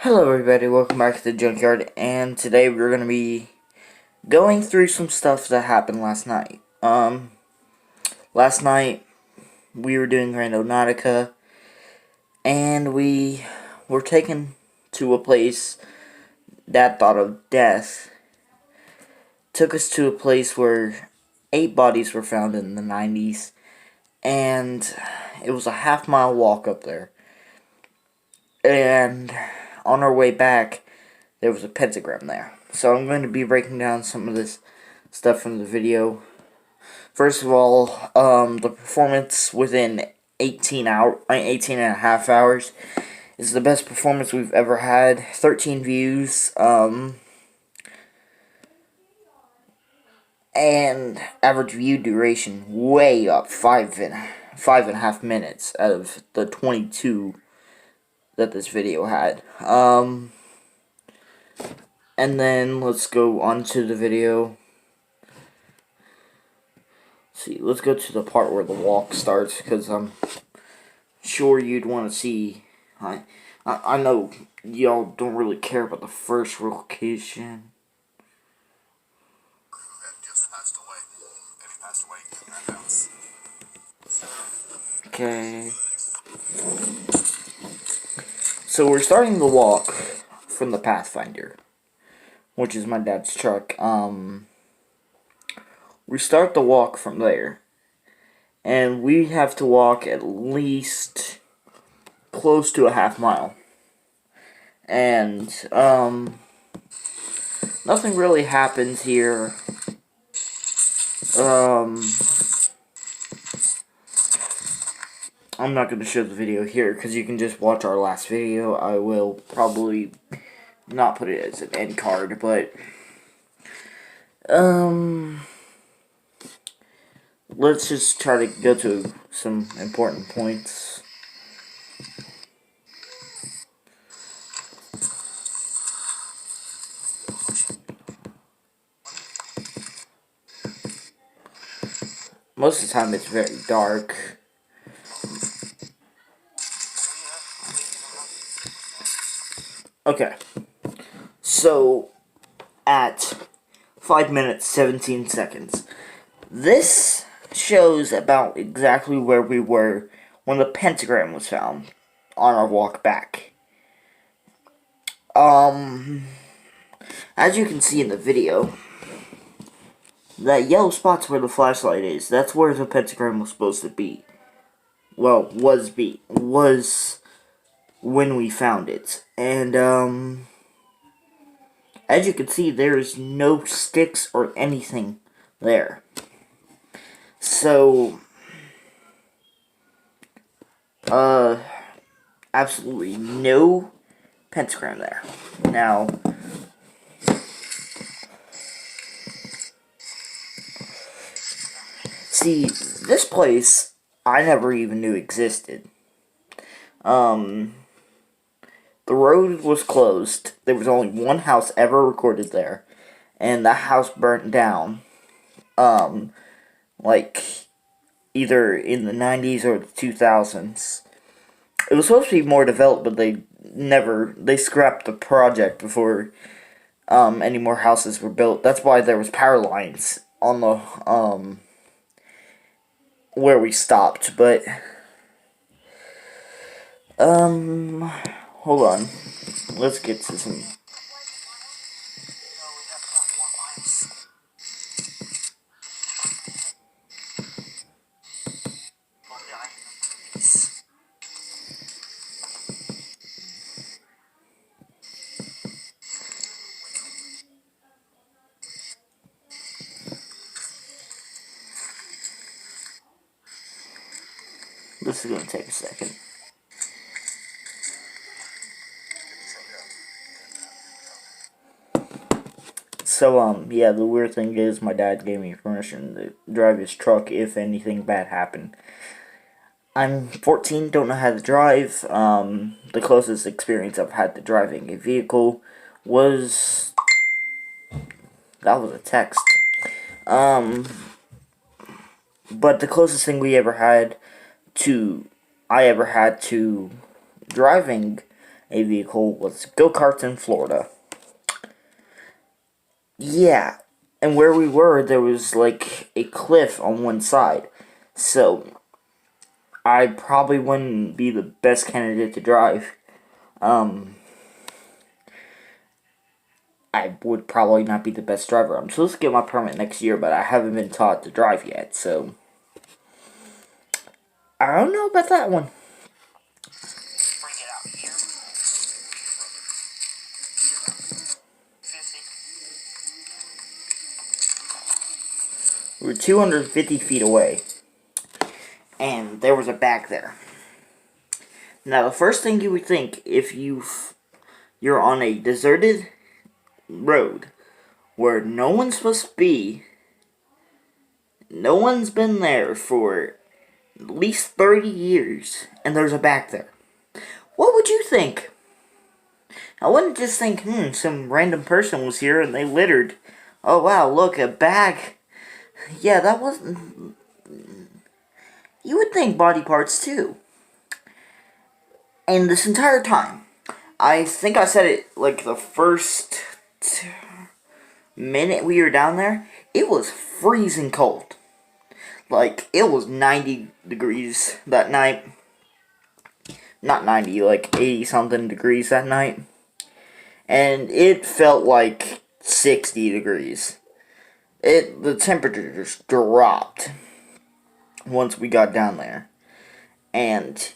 Hello everybody, welcome back to the Junkyard, and today we're going to be going through some stuff that happened last night. Last night we were doing Randonautica, and we were taken to a place that thought of death. Took us to a place where 8 bodies were found in the 90s, and it was a half-mile walk up there. And on our way back, there was a pentagram there. So I'm going to be breaking down some of this stuff from the video. First of all, the performance within 18 and a half hours is the best performance we've ever had. 13 views, and average view duration way up, 5.5 minutes out of the 22 that this video had. And then let's go on to the video. See, let's go to the part where the walk starts, because I'm sure you'd want to see. I know y'all don't really care about the first location. Just passed away. Baby passed away in that house. Okay. So we're starting the walk from the Pathfinder, which is my dad's truck. We start the walk from there, and we have to walk at least close to a half mile. And, nothing really happens here. I'm not going to show the video here, because you can just watch our last video. I will probably not put it as an end card, but, let's just try to go to some important points. Most of the time it's very dark. Okay. So, at 5 minutes, 17 seconds. This shows about exactly where we were when the pentagram was found on our walk back. As you can see in the video, that yellow spot's where the flashlight is. That's where the pentagram was supposed to be. Well, was when we found it. And, as you can see, there is no sticks or anything there. So, absolutely no pentagram there. Now, see, this place I never even knew existed. The road was closed. There was only one house ever recorded there, and the house burnt down. Like, either in the 90s or the 2000s. It was supposed to be more developed, but they scrapped the project before, any more houses were built. That's why there was power lines on the, where we stopped, but, hold on. Let's get to some... This is going to take a second. So, yeah, the weird thing is my dad gave me permission to drive his truck if anything bad happened. I'm 14, don't know how to drive. The closest experience I've had to driving a vehicle was... That was a text. But the closest thing I ever had to driving a vehicle was go-karts in Florida. Yeah, and where we were, there was like a cliff on one side. So, I probably wouldn't be the best candidate to drive. I would probably not be the best driver. I'm supposed to get my permit next year, but I haven't been taught to drive yet, so I don't know about that one. Bring it out here. 50. We were 250 feet away, and there was a bag there. Now, the first thing you would think if you're on a deserted road where no one's supposed to be, no one's been there for at least 30 years, and there's a bag there. What would you think? I wouldn't just think, some random person was here and they littered. Oh wow, look, a bag. Yeah, that wasn't... You would think body parts too. And this entire time, I think I said it like the first minute we were down there, it was freezing cold. Like, it was 90 degrees that night. Not 90, like 80 something degrees that night. And it felt like 60 degrees. The temperature just dropped once we got down there. And,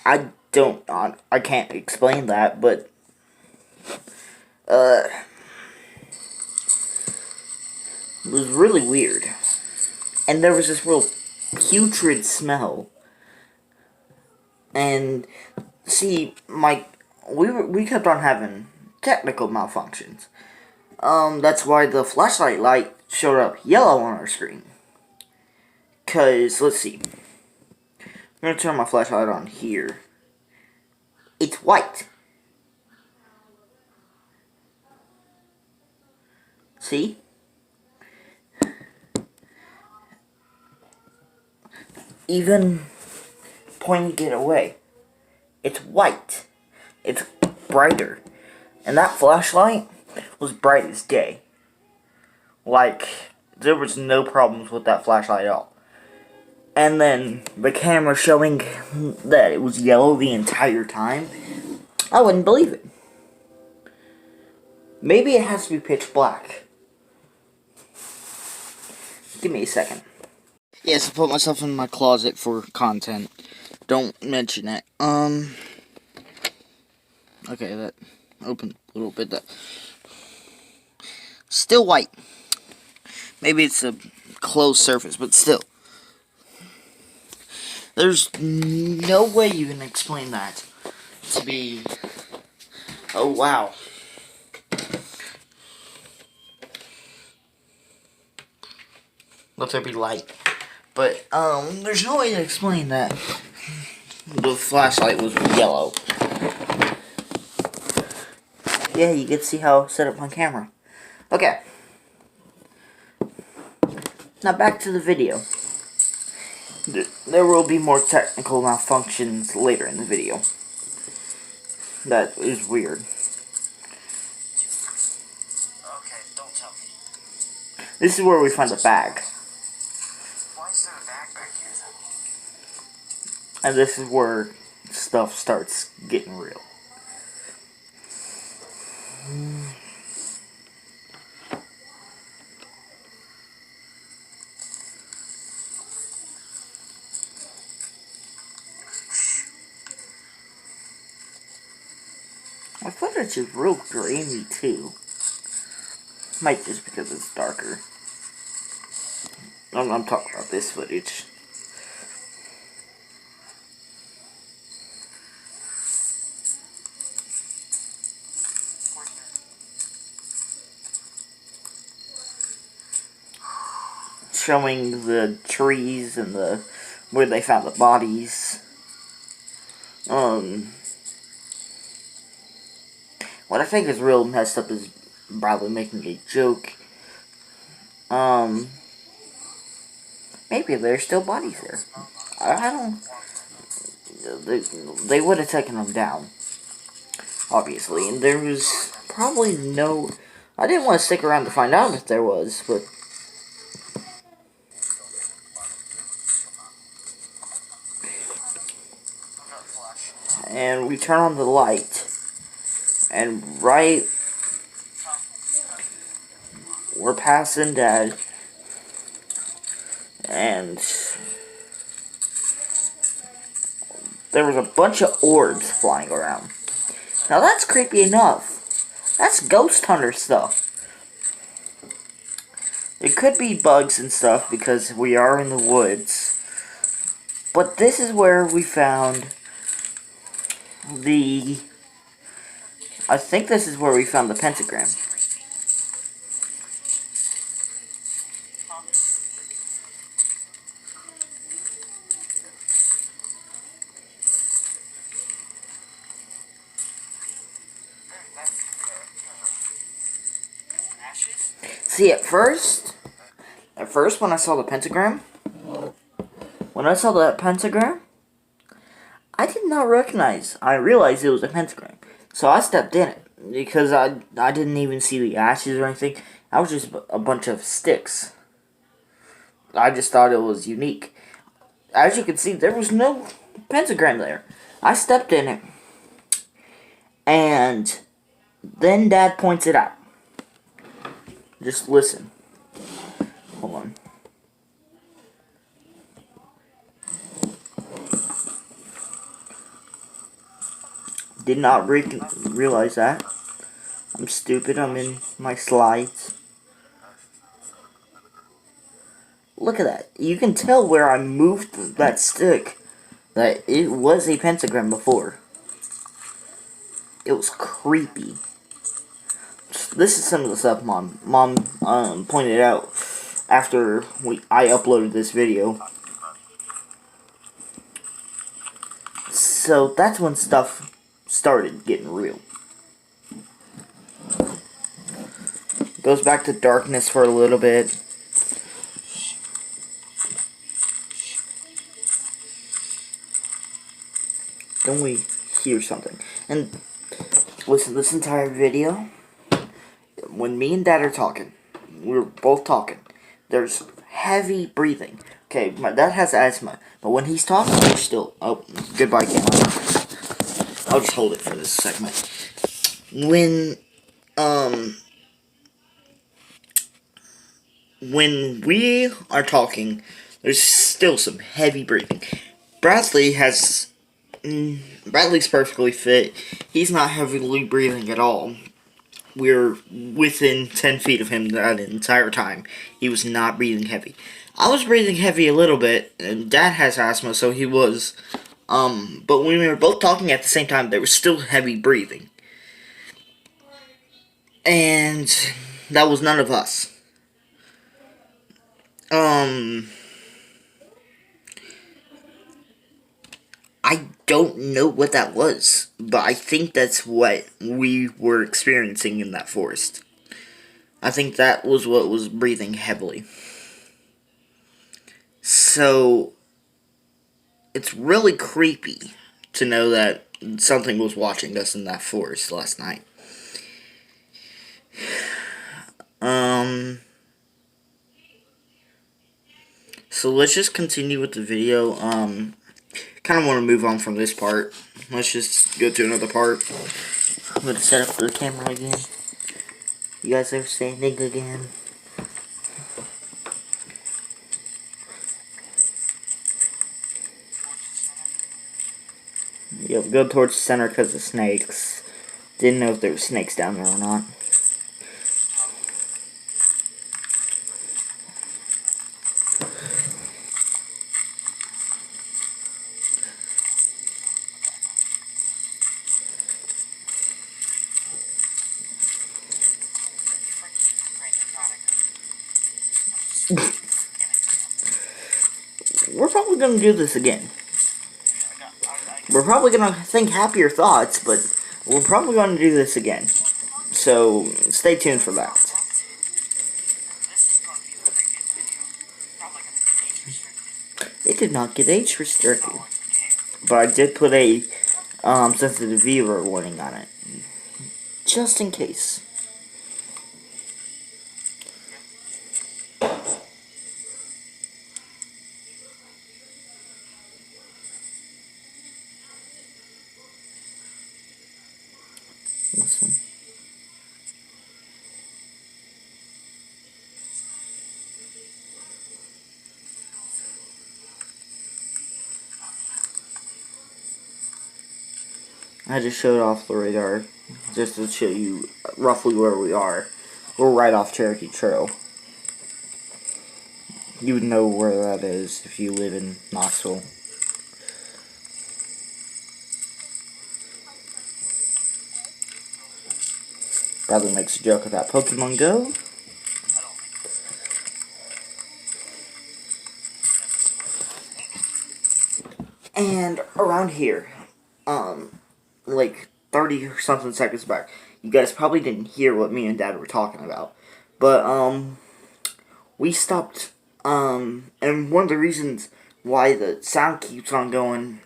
I can't explain that, but, it was really weird. And there was this real putrid smell. And, see, we kept on having technical malfunctions. That's why the flashlight light showed up yellow on our screen. 'Cause, let's see. I'm gonna turn my flashlight on here. It's white. See? Even pointing it away. It's white. It's brighter. And that flashlight was bright as day. Like, there was no problems with that flashlight at all. And then the camera showing that it was yellow the entire time, I wouldn't believe it. Maybe it has to be pitch black. Give me a second. Yes, I put myself in my closet for content. Don't mention it. Okay, that opened a little bit. Still white. Maybe it's a closed surface, but still. There's no way you can explain that to be... Oh, wow. Let there be light. But, there's no way to explain that the flashlight was yellow. Yeah, you can see how I set up my camera. Okay. Now back to the video. There will be more technical malfunctions later in the video. That is weird. Okay, don't tell me. This is where we find the bag. Why is there a bag back here? And this is where stuff starts getting real. My footage is real grainy too. Might just because it's darker. I'm talking about this footage. Showing the trees and where they found the bodies. What I think is real messed up is probably making a joke. Maybe there's still bodies there. I don't... they would have taken them down, obviously. And there was probably no... I didn't want to stick around to find out if there was, but... And we turn on the light, and right... we're passing Dad, and... there was a bunch of orbs flying around. Now that's creepy enough. That's ghost hunter stuff. It could be bugs and stuff because we are in the woods. But this is where we found the... I think this is where we found the pentagram. See, at first when I saw the pentagram, I did not recognize. I realized it was a pentagram. So I stepped in it because I didn't even see the ashes or anything. I was just a bunch of sticks. I just thought it was unique. As you can see, there was no pentagram there. I stepped in it, and then Dad points it out. Just listen. Hold on. Did not realize that. I'm stupid. I'm in my slides. Look at that. You can tell where I moved that stick that it was a pentagram before. It was creepy. This is some of the stuff Mom pointed out after I uploaded this video. So that's when stuff started getting real. Goes back to darkness for a little bit. Then we hear something. And listen, this entire video, when me and Dad are talking, we're both talking, there's heavy breathing. Okay, my dad has asthma, but when he's talking, he's still... Oh, goodbye, camera. I'll just hold it for this segment. When we are talking, there's still some heavy breathing. Bradley's perfectly fit. He's not heavily breathing at all. We're within 10 feet of him that entire time. He was not breathing heavy. I was breathing heavy a little bit, and Dad has asthma, so he was. But when we were both talking at the same time, there was still heavy breathing. And that was none of us. I don't know what that was, but I think that's what we were experiencing in that forest. I think that was what was breathing heavily. So, it's really creepy to know that something was watching us in that forest last night. So let's just continue with the video. Kind of want to move on from this part. Let's just go to another part. I'm going to set up the camera again. You guys are standing again. Yep, go towards the center because of snakes. Didn't know if there were snakes down there or not. We're probably going to do this again. We're probably going to think happier thoughts, but we're probably going to do this again. So, stay tuned for that. It did not get age restricted. but I did put a sensitive viewer warning on it, just in case. Listen. I just showed off the radar just to show you roughly where we are. We're right off Cherokee Trail. You would know where that is if you live in Knoxville. Bradley makes a joke about Pokemon Go. And around here, like 30 or something seconds back, you guys probably didn't hear what me and Dad were talking about. But, we stopped, and one of the reasons why the sound keeps on going,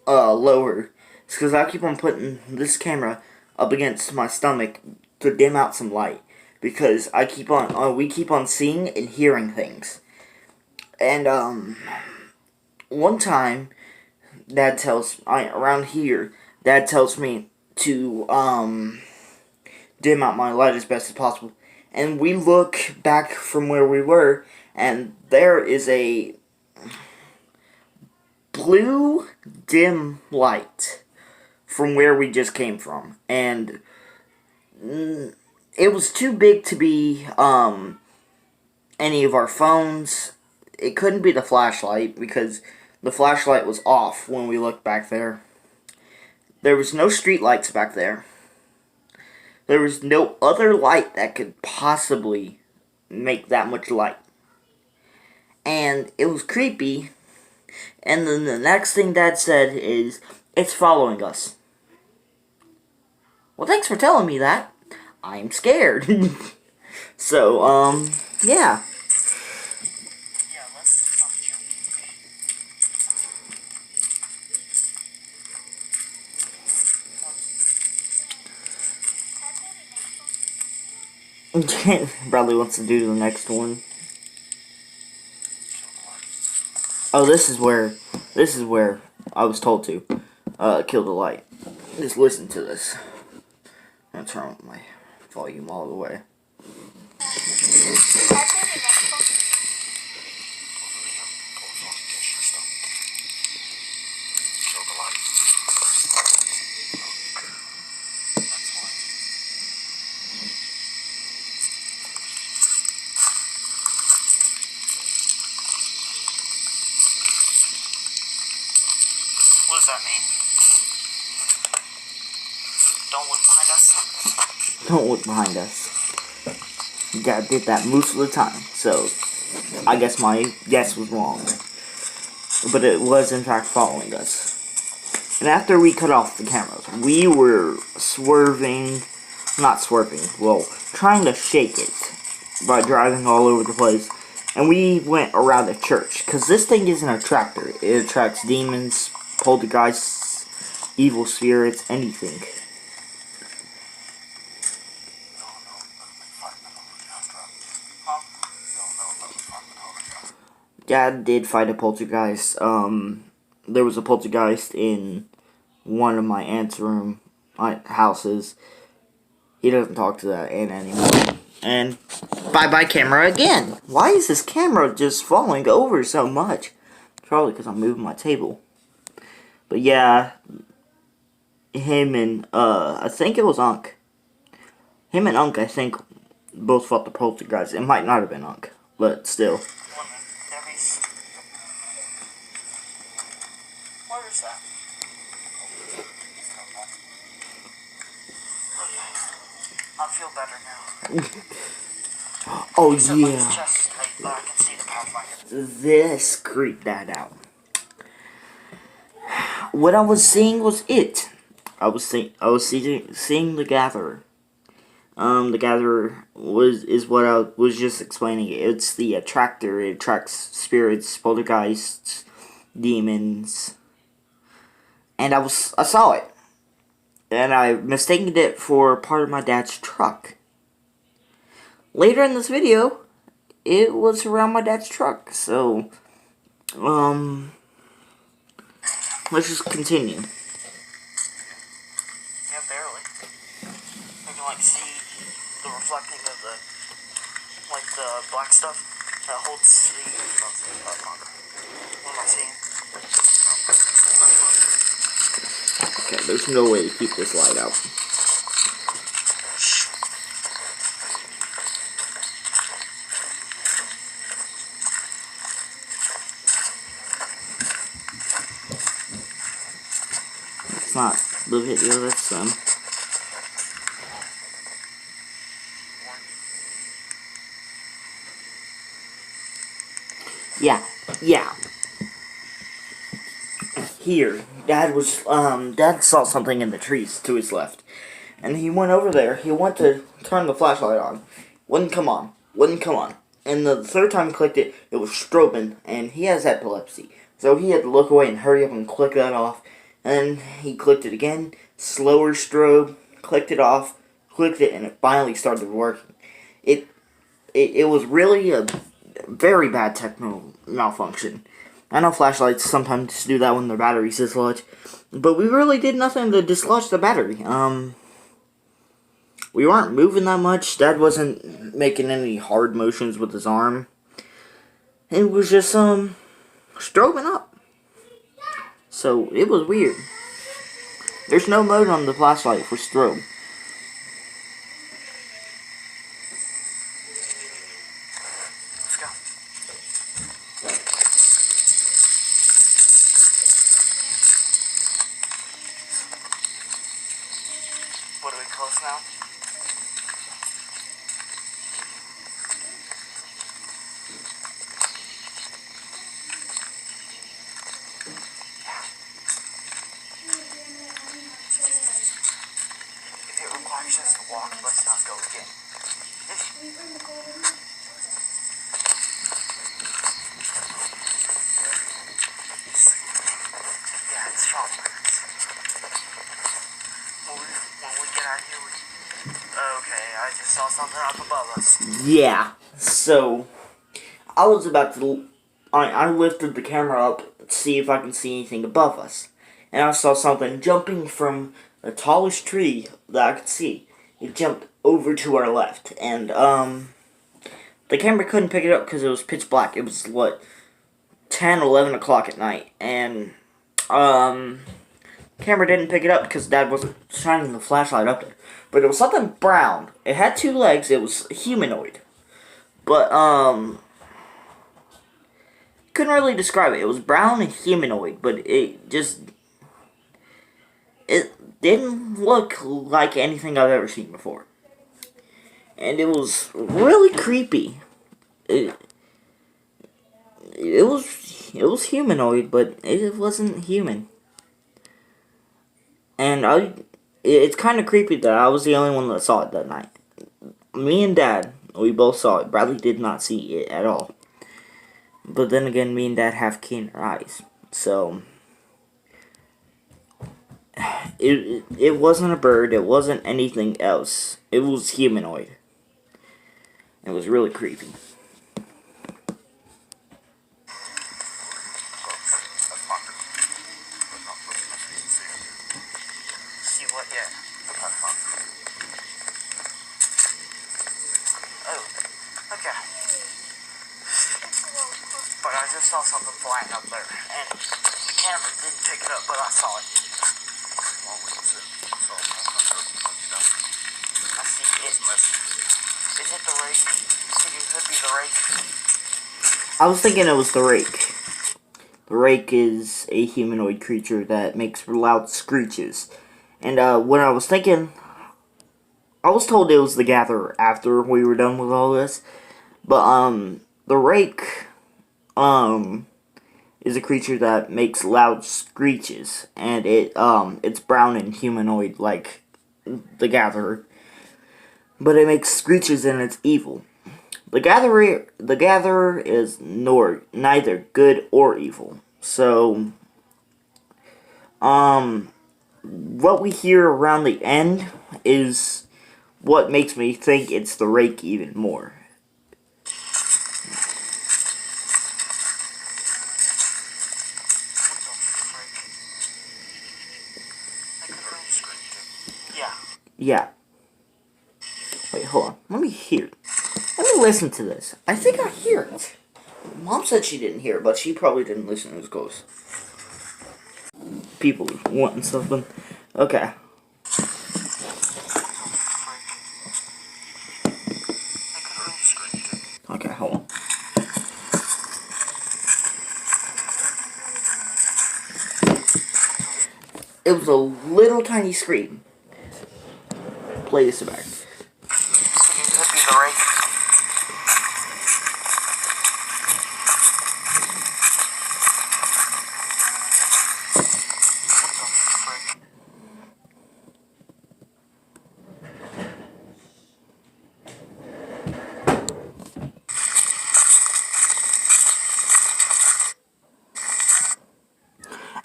lower is because I keep on putting this camera up against my stomach to dim out some light. Because we keep on seeing and hearing things. And, one time, around here, Dad tells me to, dim out my light as best as possible. And we look back from where we were, and there is a blue dim light from where we just came from. And it was too big to be any of our phones. It couldn't be the flashlight because the flashlight was off when we looked back there. There was no street lights back there. There was no other light that could possibly make that much light. And it was creepy. And then the next thing Dad said is, it's following us. Well, thanks for telling me that. I'm scared. So, yeah. Bradley wants to do the next one. Oh, this is where I was told to kill the light. Just listen to this. I'm gonna turn my volume all the way. What does that mean? Don't look behind us? Don't look behind us. Dad did that most of the time, so I guess my guess was wrong. But it was in fact following us. And after we cut off the cameras, we were trying to shake it by driving all over the place. And we went around the church, because this thing isn't a tractor. It attracts demons, poltergeists, evil spirits, anything. Dad did fight a poltergeist. There was a poltergeist in one of my aunt's houses. He doesn't talk to that aunt anymore. And bye-bye camera again. Why is this camera just falling over so much? Probably because I'm moving my table. But yeah, him and, I think it was Unc. Him and Unc, I think, both fought the poltergeist. It might not have been Unc, but still. What is that? I feel better now. Oh Somebody's yeah. chest right there. I can see the Pathfinder. This creeped that out. What I was seeing was it. I was seeing the Gatherer. The Gatherer is what I was just explaining. It's the attractor. It attracts spirits, poltergeists, demons. and I saw it, and I mistaken it for part of my dad's truck. Later in this video, it was around my dad's truck, so, let's just continue. Yeah, barely. You can, like, see the reflecting of the, like, the black stuff that holds the, what am I seeing? Okay, there's no way to keep this light out. It's not the video, that's Yeah. Here, Dad saw something in the trees to his left. And he went over there, he went to turn the flashlight on. Wouldn't come on. And the third time he clicked it, it was strobing, and he has epilepsy. So he had to look away and hurry up and click that off. And then he clicked it again, slower strobe, clicked it off, clicked it, and it finally started working. It was really a very bad technical malfunction. I know flashlights sometimes do that when their batteries dislodge, but we really did nothing to dislodge the battery. We weren't moving that much. Dad wasn't making any hard motions with his arm. It was just, strobing up. So, it was weird. There's no mode on the flashlight for strobe. Let's go. What, are we close now? If it requires us to walk, let's not go again. Yeah, it's sharp. When we get out here, okay, I just saw something up above us. Yeah, so, I was about to, I lifted the camera up to see if I can see anything above us. And I saw something jumping from the tallest tree that I could see. It jumped over to our left, and, the camera couldn't pick it up because it was pitch black. It was, 10, 11 o'clock at night, and, camera didn't pick it up because Dad wasn't shining the flashlight up there. But it was something brown. It had two legs. It was humanoid. But, couldn't really describe it. It was brown and humanoid, but it didn't look like anything I've ever seen before. And it was really creepy. It was humanoid, but it wasn't human. And it's kind of creepy that I was the only one that saw it that night. Me and Dad, we both saw it. Bradley did not see it at all. But then again, me and Dad have keener eyes. So, it wasn't a bird. It wasn't anything else. It was humanoid. It was really creepy. See what? Yeah. Oh, okay. But I just saw something flying up there, and the camera didn't pick it up, but I saw it. I see it. Is it the rake? You think it could be the rake? I was thinking it was the rake. The rake is a humanoid creature that makes loud screeches. And when I was thinking, I was told it was the Gatherer after we were done with all this. But the rake is a creature that makes loud screeches, and it's brown and humanoid like the Gatherer. But it makes screeches and it's evil. The Gatherer is neither good or evil. So, What we hear around the end is what makes me think it's the rake even more. Yeah. Yeah. Wait, hold on. Let me hear it. Let me listen to this. I think I hear it. Mom said she didn't hear it, but she probably didn't listen as close. People wanting something. Okay. Okay, hold on. It was a little tiny scream. Play this back. So you could be the rake. What the frick?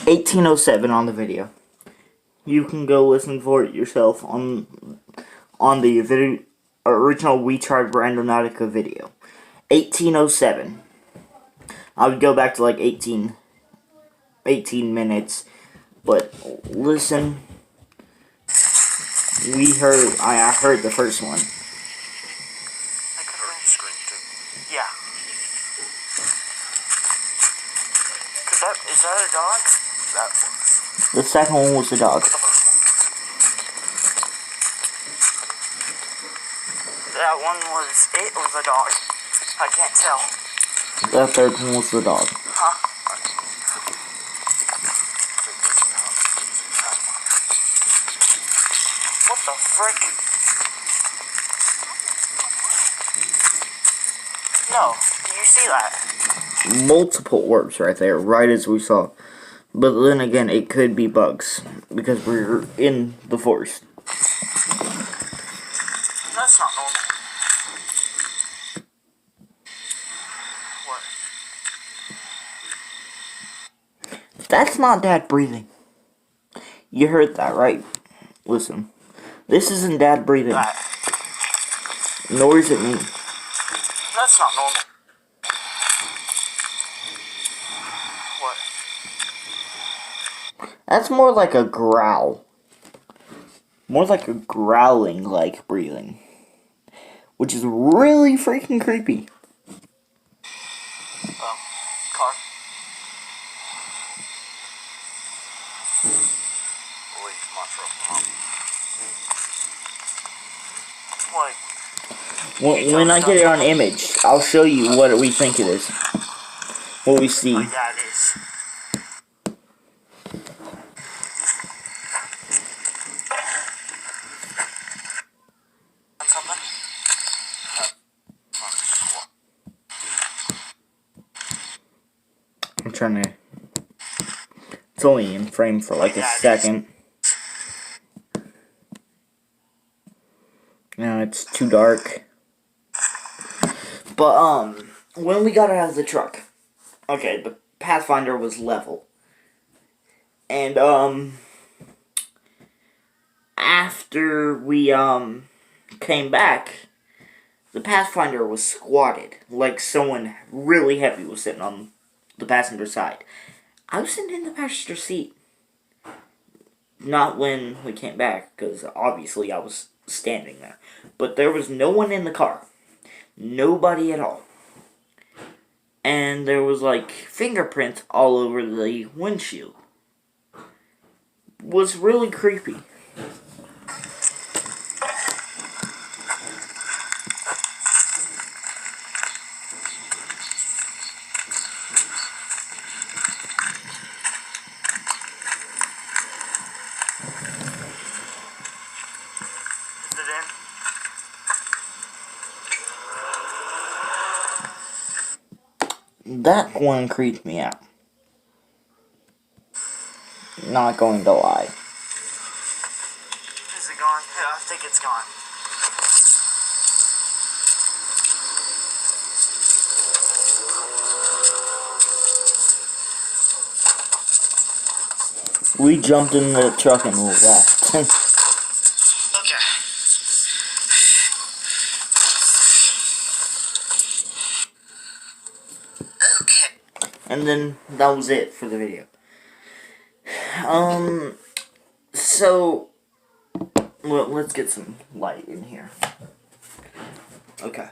1807 on the video. You can go listen for it yourself on the video, original We Tried Randonautica video. 1807. I would go back to like 18 minutes, but listen. I heard the first one. I could have screamed too. Yeah. Is that a dog? That was. The second one was the dog. That one was it or the dog? I can't tell. The third one was the dog. Huh? What the frick? No, do you see that? Multiple orbs right there, right as we saw. But then again, it could be bugs, because we're in the forest. That's not normal. What? That's not Dad breathing. You heard that, right? Listen. This isn't Dad breathing. That. Nor is it me. That's not normal. What? That's more like a growl. More like a growling like breathing. Which is really freaking creepy. Car. Leave my truck alone. What? When I get it on image, I'll show you what we think it is. What we see. Like that is. Something? I'm trying to... It's only in frame for like a second. Now it's too dark. But, when we got out of the truck, okay, the Pathfinder was level. And, after we, came back, the Pathfinder was squatted, like someone really heavy was sitting on the passenger side. I was sitting in the passenger seat. Not when we came back, because obviously I was standing there. But there was no one in the car. Nobody at all. And there was like fingerprints all over the windshield. Was really creepy. That one creeped me out. Not going to lie. Is it gone? Yeah, I think it's gone. We jumped in the truck and we left. Okay. Okay. And then that was it for the video. So, well, let's get some light in here. Okay.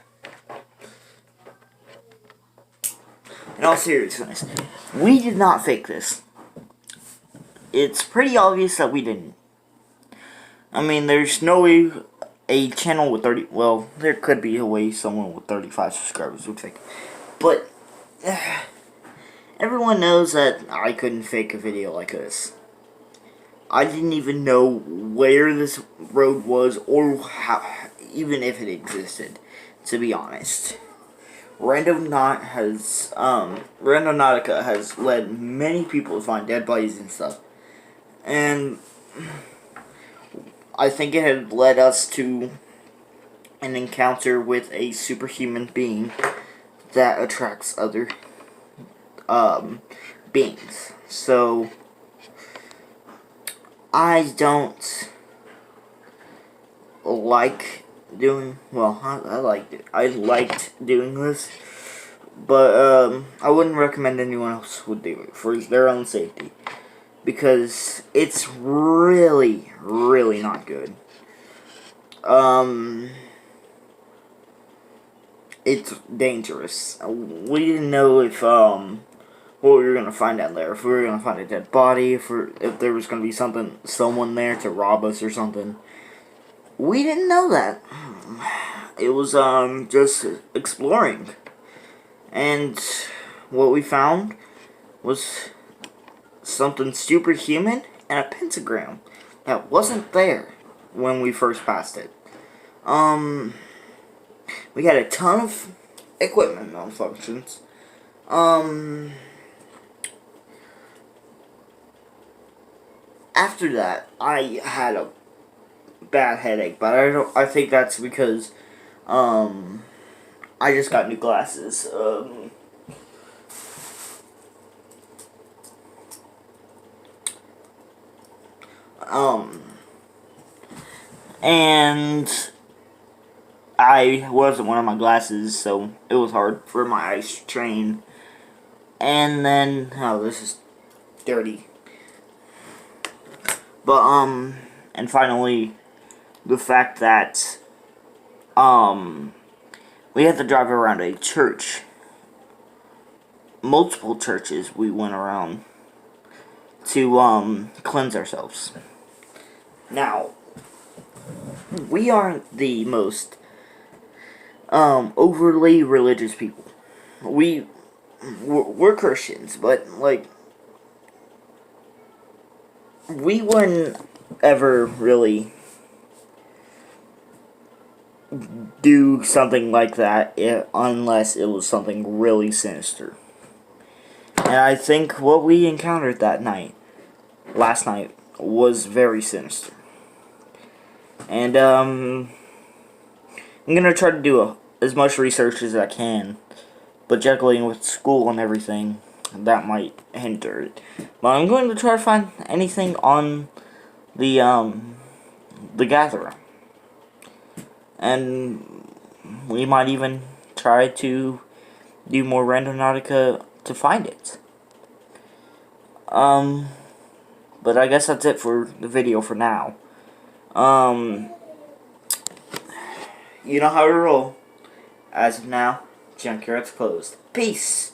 In all seriousness, we did not fake this. It's pretty obvious that we didn't. I mean, there's no way a channel with 30... Well, there could be a way someone with 35 subscribers would fake it. But, everyone knows that I couldn't fake a video like this. I didn't even know where this road was or how, even if it existed, to be honest. Randonautica has led many people to find dead bodies and stuff. And I think it had led us to an encounter with a superhuman being that attracts other beings. So I don't like doing, well, I liked it. I liked doing this, but I wouldn't recommend anyone else would do it for their own safety, because it's really, really not good. It's dangerous. We didn't know if what we were gonna find out there. If we were gonna find a dead body, if there was gonna be someone there to rob us or something. We didn't know that. It was just exploring, and what we found was something superhuman and a pentagram that wasn't there when we first passed it. We had a ton of equipment malfunctions. After that, I had a bad headache, but I think that's because I just got new glasses. And I wasn't wearing my glasses, so it was hard for my eyes to train. And then, oh, this is dirty. But, and finally, the fact that, we had to drive around a church. Multiple churches we went around to, cleanse ourselves. Now, we aren't the most, overly religious people. We're Christians, but, like, we wouldn't ever really do something like that unless it was something really sinister. And I think what we encountered last night, was very sinister. And, I'm gonna try to do as much research as I can, but juggling with school and everything, that might hinder it. But I'm going to try to find anything on the Gatherer. And we might even try to do more Randonautica to find it. But I guess that's it for the video for now. You know how to roll. As of now, Junkyard's closed. Peace!